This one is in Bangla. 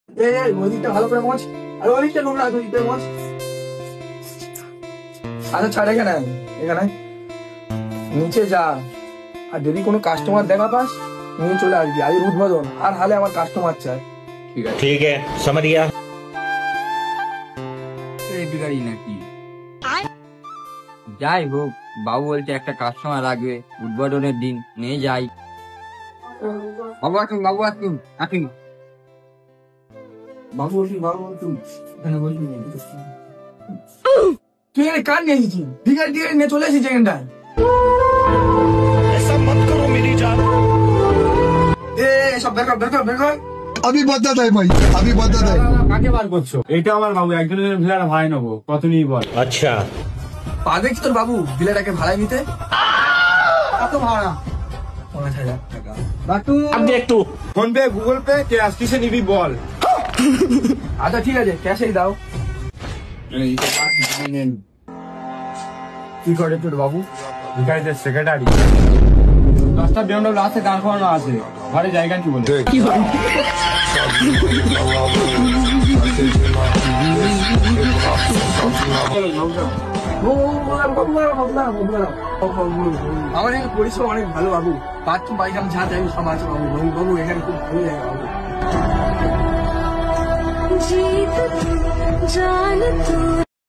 এই ওদিকটা ভালো করে মোছ, আর ওদিকটা নোংরা, ওদিকটা মোছ। আচ্ছা ছাড়, এখানে এখানে নিচে যা, আর যদি কোনো কাস্টমার দেখা পাস নিয়ে চলে আসবি। আজ উদ্বোধন, আর হালে আমার কাস্টমার চাই। ठीक है समझ गया। বিকারি নাকি? যাই হোক, বাবু বলছে একটা কাস্টমার লাগবে উদ্বোধনের দিন, নিয়ে যাই। বাবু আসুন, বাবু আসুন, আসুন। বাবু বলছি, বাবু বলছি, এখানে বলছি তুই এখানে কার নিয়ে এসেছিস? ভিখারি টিকারি নিয়ে চলে এসেছিস এখানটায়। সব বের কর, বের কর, বের কর। अभी बदत है भाई, अभी बदत है। কাকে বার করছো? এটা আমার বাবু, একজনের ভিলার ভাড়ায় নেবো, কত নিয়ে বল? अच्छा পা দেখছি তোর বাবু বিলাটাকে ভাড়ায় নিতে। কত ভাড়া? 5,000 টাকা। বাটু अब देख तू। Phone pay, Google pay, cash কিসে নিবি বল? আচ্ছা ঠিক আছে, ক্যাশেই দাও। কি করে তোর বাবু? ভিখারিদের সেক্রেটারি। 10টা বিএমডব্লিউ আছে, দাঁড় করানো আছে, ঘরে জায়গা কি বলে? আমার এখানে পরিষেবা অনেক ভালো বাবু, বাথরুম পায়খানা যা চাই সব আছে বাবু। বাবু এখানে খুব ভালো জায়গা বাবু। जीत तू जान तू